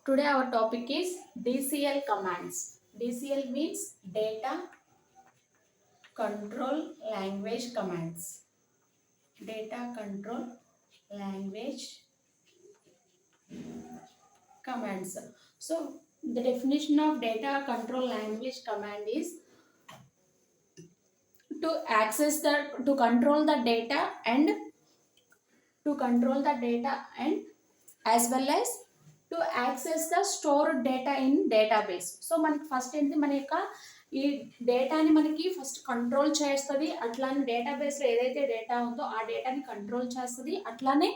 Today our topic is DCL commands. DCL means data control language commands. Data control language commands. So the definition of data control language command is to control the data and and as well as to access the stored data in database. So మనకి first ఏంటి మన యొక్క ఈ డేటాని మనకి first control చేస్తుంది. అట్లానే డేటాబేస్లో ఏదైతే డేటా ఉందో ఆ డేటాని కంట్రోల్ చేస్తుంది. అట్లానే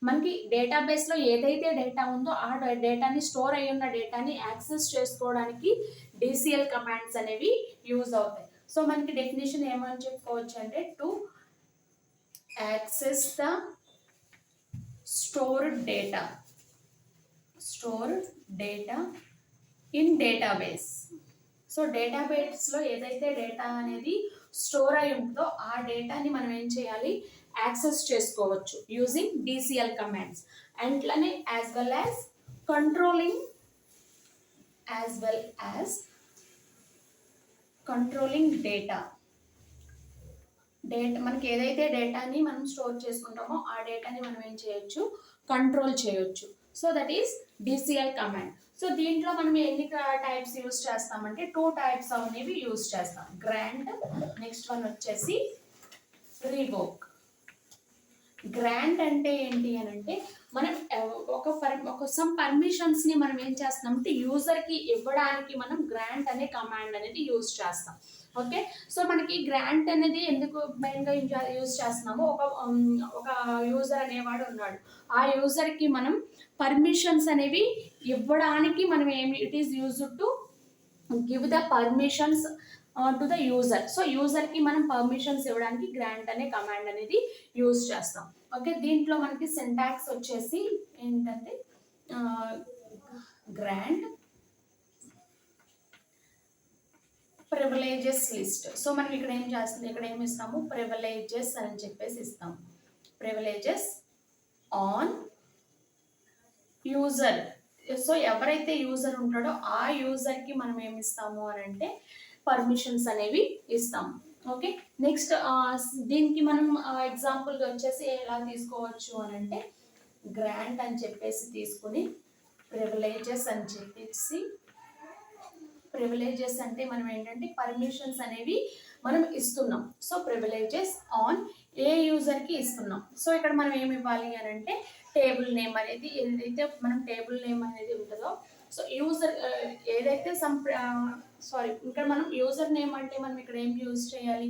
మనకి డేటాబేస్లో ఏదైతే డేటా ఉందో ఆ డేటాని స్టోర్ అయి ఉన్న డేటాని యాక్సెస్ చేసుకోవడానికి డిసిఎల్ కమాండ్స్ అనేవి యూజ్ అవుతాయి. సో మనకి డెఫినేషన్ ఏమని చెప్పుకోవచ్చు అంటే to access the stored data in database. So డేటాబేస్లో ఏదైతే డేటా అనేది స్టోర్ అయి ఉంటుందో ఆ డేటాని మనం ఏం చేయాలి, యాక్సెస్ చేసుకోవచ్చు యూజింగ్ డిసిఎల్ కమాండ్స్. అట్లానే as well as controlling data మనకి ఏదైతే డేటాని మనం స్టోర్ చేసుకుంటామో ఆ డేటాని మనం ఏం చేయొచ్చు, కంట్రోల్ చేయొచ్చు. So that is DCL command. So దీంట్లో మనం ఎన్ని టైప్స్ యూజ్ చేస్తామంటే 2 టైప్స్ అనేవి యూజ్ చేస్తాం. గ్రాంట్, నెక్స్ట్ వన్ వచ్చేసి రివోక్. గ్రాంట్ అంటే ఏంటి అని అంటే మనం ఒక సమ్ పర్మిషన్స్ని మనం ఏం చేస్తామంటే యూజర్కి ఇవ్వడానికి మనం గ్రాంట్ అనే కమాండ్ అనేది యూజ్ చేస్తాం. ఓకే, సో మనకి గ్రాంట్ అనేది ఎందుకు మెయిన్గా యూజ్ చేస్తున్నామో ఒక యూజర్ అనేవాడు ఉన్నాడు. ఆ యూజర్కి మనం పర్మిషన్స్ అనేవి ఇవ్వడానికి మనం it is use to give the permissions to the user. So యూజర్కి మనం పర్మిషన్స్ ఇవ్వడానికి గ్రాంట్ అనే కమాండ్ అనేది యూజ్ చేస్తాం. ఓకే, దీంట్లో మనకి సింటాక్స్ వచ్చేసి ఏంటంటే గ్రాంట్ ప్రివిలేజెస్ లిస్ట్. సో మనం ఇక్కడ ఏం చేస్తుంది, ఇక్కడ ఏమి ఇస్తాము, ప్రివిలేజెస్ అని చెప్పేసి ఇస్తాం. Privileges on user. సో ఎవరైతే యూజర్ ఉంటాడో ఆ యూజర్కి మనం ఏమి ఇస్తాము అని అంటే పర్మిషన్స్ అనేవి ఇస్తాము. ఓకే, నెక్స్ట్ దీనికి మనం ఎగ్జాంపుల్గా వచ్చేసి ఎలా తీసుకోవచ్చు అని అంటే గ్రాంట్ అని చెప్పేసి తీసుకుని ప్రివిలేజెస్ అని చెప్పేసి, ప్రివిలేజెస్ అంటే మనం ఏంటంటే పర్మిషన్స్ అనేవి మనం ఇస్తున్నాం. సో ప్రివిలేజెస్ ఆన్ ఏ యూజర్కి ఇస్తున్నాం. సో ఇక్కడ మనం ఏమి ఇవ్వాలి అని అంటే టేబుల్ నేమ్ అనేది, ఏదైతే మనం టేబుల్ నేమ్ అనేది ఉంటుందో సో యూజర్ ఏదైతే ఇక్కడ మనం యూజర్ నేమ్ అంటే మనం ఇక్కడ ఏం యూజ్ చేయాలి,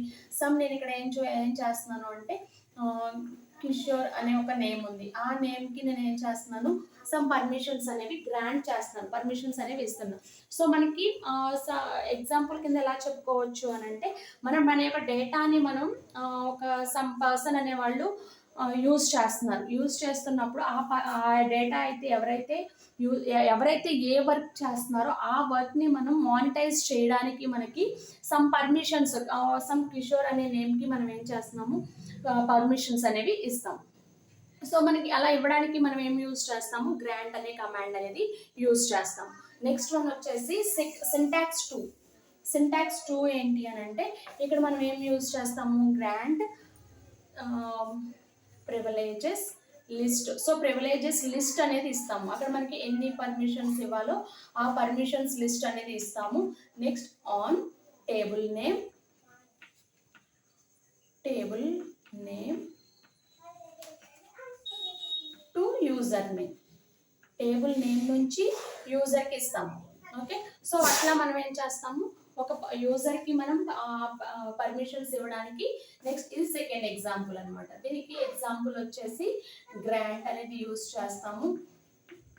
నేను ఇక్కడ ఏం చేస్తున్నాను అంటే కిషోర్ అనే ఒక నేమ్ ఉంది. ఆ నేమ్కి నేను ఏం చేస్తున్నాను, సమ్ పర్మిషన్స్ అనేవి గ్రాంట్ చేస్తున్నాను, పర్మిషన్స్ అనేవి ఇస్తున్నాను. సో మనకి ఎగ్జాంపుల్ కింద ఎలా చెప్పుకోవచ్చు అని అంటే మన యొక్క డేటాని మనం ఒక సమ్ పర్సన్ అనేవాళ్ళు యూజ్ చేస్తున్నప్పుడు ఆ డేటా అయితే ఎవరైతే ఏ వర్క్ చేస్తున్నారో ఆ వర్క్ని మనం మానిటైజ్ చేయడానికి మనకి సమ్ పర్మిషన్స్, సమ్ కిషోర్ అనే నేమ్కి మనం ఏం చేస్తున్నాము, పర్మిషన్స్ అనేవి ఇస్తాం. సో మనకి అలా ఇవ్వడానికి మనం ఏం యూజ్ చేస్తాము, గ్రాంట్ అనే కమాండ్ అనేది యూజ్ చేస్తాం. నెక్స్ట్ వన్ వచ్చేసి సింటాక్స్ 2 ఏంటి అని అంటే ఇక్కడ మనం ఏం యూజ్ చేస్తాము, grant privileges list. So privileges list అనేది ఇస్తాము. అక్కడ మనకి ఎన్ని పర్మిషన్స్ ఇవ్వాలో ఆ పర్మిషన్స్ లిస్ట్ అనేది ఇస్తాము. Next on table name to user name. Table name నుంచి యూజర్కి ఇస్తాము. ఓకే, సో అట్లా మనం ఏం చేస్తాము, ఒక యూజర్కి మనం పర్మిషన్స్ ఇవ్వడానికి. నెక్స్ట్ ఇది సెకండ్ ఎగ్జాంపుల్ అనమాట. దీనికి ఎగ్జాంపుల్ వచ్చేసి గ్రాంట్ అనేది యూజ్ చేస్తాము.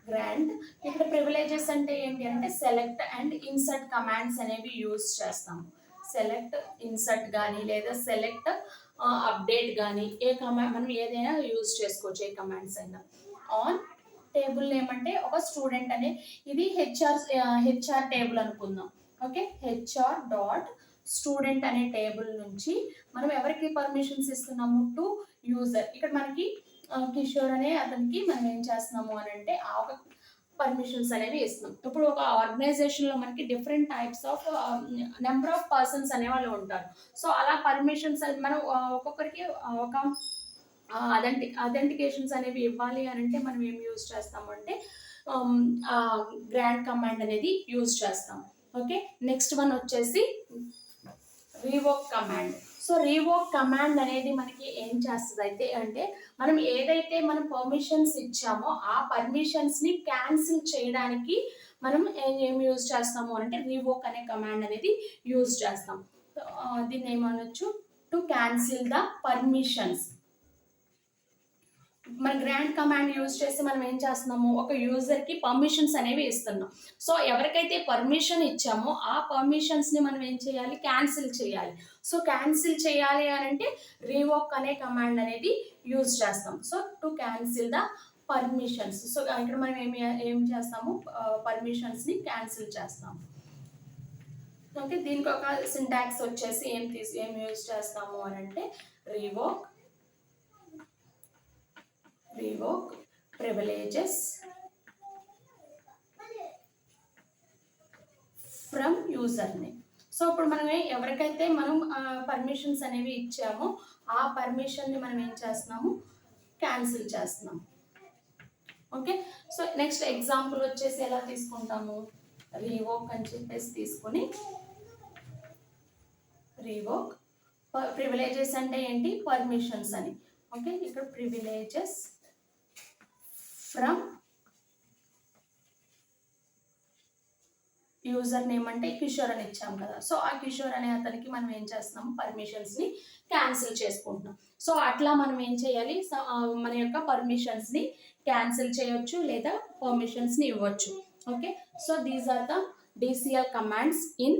గ్రాంట్ ఇక్కడ ప్రివిలేజెస్ అంటే ఏంటి అంటే సెలెక్ట్ అండ్ ఇన్సర్ట్ కమాండ్స్ అనేవి యూజ్ చేస్తాము. సెలెక్ట్, ఇన్సర్ట్ కానీ లేదా సెలెక్ట్, అప్డేట్ కానీ ఏ కమాండ్ మనం ఏదైనా యూజ్ చేసుకోవచ్చు, ఏ కమాండ్స్ అయినా. ఆన్ టేబుల్ నేమ్ అంటే ఒక స్టూడెంట్ అనే, ఇది హెచ్ఆర్ టేబుల్ అనుకుందాం. ఓకే, హెచ్ఆర్ డాట్ స్టూడెంట్ అనే టేబుల్ నుంచి మనం ఎవరికి పర్మిషన్స్ ఇస్తున్నాము, టు యూజర్. ఇక్కడ మనకి కిషోర్ అనే అతనికి మనం ఏం చేస్తున్నాము అని అంటే పర్మిషన్స్ అనేవి ఇస్తున్నాం. ఇప్పుడు ఒక ఆర్గనైజేషన్లో మనకి different types of number of persons అనేవాళ్ళు ఉంటారు. సో అలా పర్మిషన్స్ మనం ఒక్కొక్కరికి ఒక అథెంటికేషన్స్ అనేవి ఇవ్వాలి అని అంటే మనం ఏం యూజ్ చేస్తాము అంటే గ్రాండ్ కమాండ్ అనేది యూజ్ చేస్తాం. ఓకే, నెక్స్ట్ వన్ వచ్చేసి revoke command. So revoke command అనేది మనకి ఏం చేస్తుంది అయితే అంటే మనం ఏదైతే మనం పర్మిషన్స్ ఇచ్చామో ఆ పర్మిషన్స్ని క్యాన్సిల్ చేయడానికి మనం ఏం యూజ్ చేస్తాము అంటే రీవోక్ అనే కమాండ్ అనేది యూజ్ చేస్తాం. దీన్ని ఏమనొచ్చు, టు క్యాన్సిల్ ద పర్మిషన్స్. మన గ్రాండ్ కమాండ్ యూజ్ చేసి మనం ఏం చేస్తున్నాము, ఒక యూజర్కి పర్మిషన్స్ అనేవి ఇస్తున్నాం. సో ఎవరికైతే పర్మిషన్ ఇచ్చామో ఆ పర్మిషన్స్ని మనం ఏం చేయాలి, క్యాన్సిల్ చేయాలి. సో క్యాన్సిల్ చేయాలి అని అంటే రీవోక్ అనే కమాండ్ అనేది యూజ్ చేస్తాం. So to cancel the permissions. So ఇక్కడ మనం ఏం చేస్తాము, పర్మిషన్స్ని క్యాన్సిల్ చేస్తాము. ఓకే, దీనికి ఒక సింటాక్స్ వచ్చేసి ఏం యూజ్ చేస్తాము అని అంటే revoke privileges from user name. So ఇప్పుడు మనం ఎవరికైతే మనం పర్మిషన్స్ అనేవి ఇచ్చామో ఆ పర్మిషన్ని మనం ఏం చేస్తున్నాము, క్యాన్సిల్ చేస్తున్నాము. ఓకే, సో నెక్స్ట్ ఎగ్జాంపుల్ వచ్చేసి ఎలా తీసుకుంటాము, రీవోక్ అని చెప్పేసి తీసుకొని రీవోక్ ప్రివిలేజెస్ అంటే ఏంటి, పర్మిషన్స్ అని. ఓకే, ఇక్కడ ప్రివిలేజెస్ ఫ్రమ్ యూజర్ నేమ్ అంటే కిషోర్ అని ఇచ్చాం కదా. సో ఆ కిషోర్ అనే అతనికి మనం ఏం చేస్తున్నాము, పర్మిషన్స్ని క్యాన్సిల్ చేసుకుంటున్నాం. సో అట్లా మనం ఏం చేయాలి, మన యొక్క పర్మిషన్స్ని క్యాన్సిల్ చేయొచ్చు లేదా పర్మిషన్స్ని ఇవ్వచ్చు. Okay, so these are the DCL commands in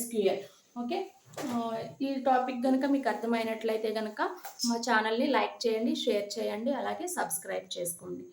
SQL. Okay, ఈ టాపిక్ కనుక మీకు అర్థమైనట్లయితే కనుక మా ఛానల్ని లైక్ చేయండి, షేర్ చేయండి, అలాగే సబ్స్క్రైబ్ చేసుకోండి.